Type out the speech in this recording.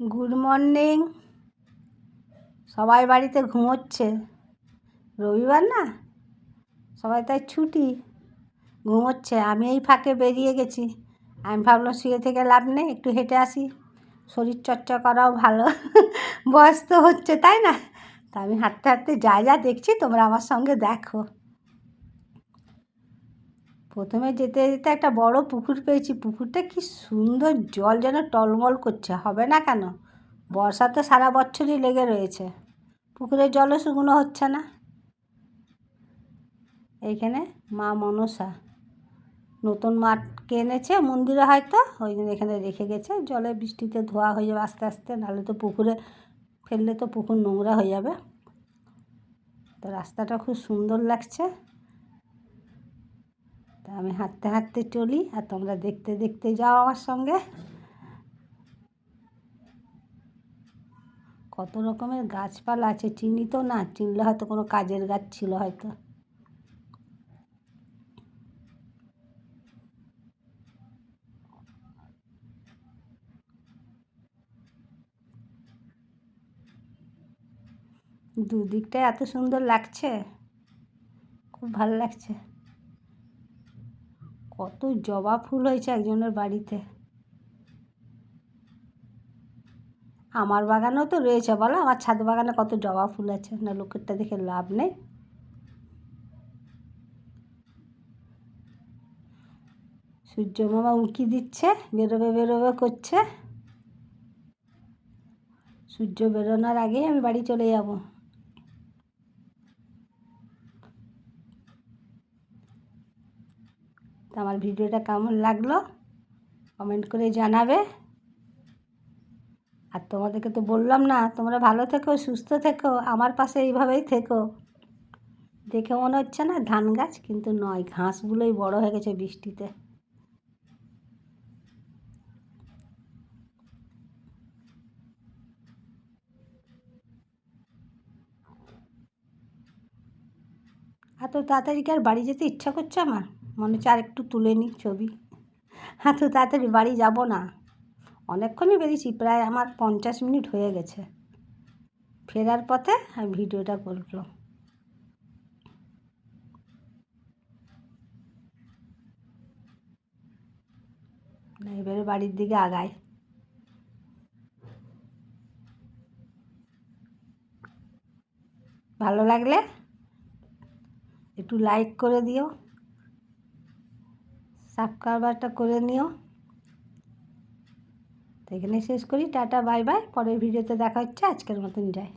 Good morning. সবাই বাড়িতে ঘুমোচ্ছে, রবিবার না, সবাই তাই ছুটি, ঘুমোচ্ছে। আমি এই ফাঁকে বেরিয়ে গেছি। আমি ভাবলাম শুয়ে থেকে লাভ নেই, একটু হেঁটে আসি, শরীর চর্চা করাও ভালো। বয়স তো হচ্ছে, তাই না? তা আমি হাঁটতে হাঁটতে যা দেখছি তোমরা আমার সঙ্গে দেখো। প্রথমে যেতে যেতে একটা বড় পুকুর পেয়েছি। পুকুরটা কি সুন্দর, জল যেন টলমল করছে। হবে না কেন? বর্ষা তো সারা বছরই লেগে রয়েছে, পুকুরের জলও শুকনো হচ্ছে না। এইখানে মা মনসা নতুন মাঠ এনেছে মন্দিরে, হয়তো ওই জন্য এখানে রেখে গেছে। জলে বৃষ্টিতে ধোয়া হয়ে যাবে আস্তে আস্তে, নাহলে তো পুকুরে ফেললে তো পুকুর নোংরা হয়ে যাবে। তো রাস্তাটা খুব সুন্দর লাগছে। তা আমি হাঁটতে হাঁটতে চলি, আর তোমরা দেখতে দেখতে যাও আমার সঙ্গে। কত রকমের গাছপালা আছে, চিনি তো না, চিনলে হয়তো কোনো কাজের গাছ ছিল হয়তো। দুদিকটায় এত সুন্দর লাগছে, খুব ভালো লাগছে। কত জবা ফুল হয়েছে একজনের বাড়িতে। আমার বাগানেও তো রয়েছে, বলো, আমার ছাদ বাগানে কত জবা ফুল আছে। না, লোকেরটা দেখে লাভ নেই। সূর্য মামা উঁকি দিচ্ছে, বেরোবে বেরোবে করছে। সূর্য বেরোনোর আগেই আমি বাড়ি চলে যাব। তা আমার ভিডিওটা কেমন লাগলো কমেন্ট করে জানাবে। আর তোমাদেরকে তো বললাম না, তোমরা ভালো থেকো, সুস্থ থেকো, আমার পাশে এইভাবেই থেকো। দেখে মনে হচ্ছে না ধান গাছ, কিন্তু নয়, ঘাসগুলোই বড় হয়ে গেছে বৃষ্টিতে। এত তাড়াতাড়ি কি আর বাড়ি যেতে ইচ্ছা করছে আমার? মনে হচ্ছে আর একটু তুলে নিই ছবি। এত তাড়াতাড়ি বাড়ি যাব না। অনেকক্ষণই বেরিয়েছি, প্রায় আমার 50 মিনিট হয়ে গেছে। ফেরার পথে আমি ভিডিওটা করলাম। এবারে বাড়ির দিকে আগাই। ভালো লাগলে একটু লাইক করে দিও, সাবস্ক্রাইবটা করে নিও। তো এখানে শেষ করি, টাটা বাই বাই। পরের ভিডিওতে দেখা হচ্ছে, আজকের মতন যাই।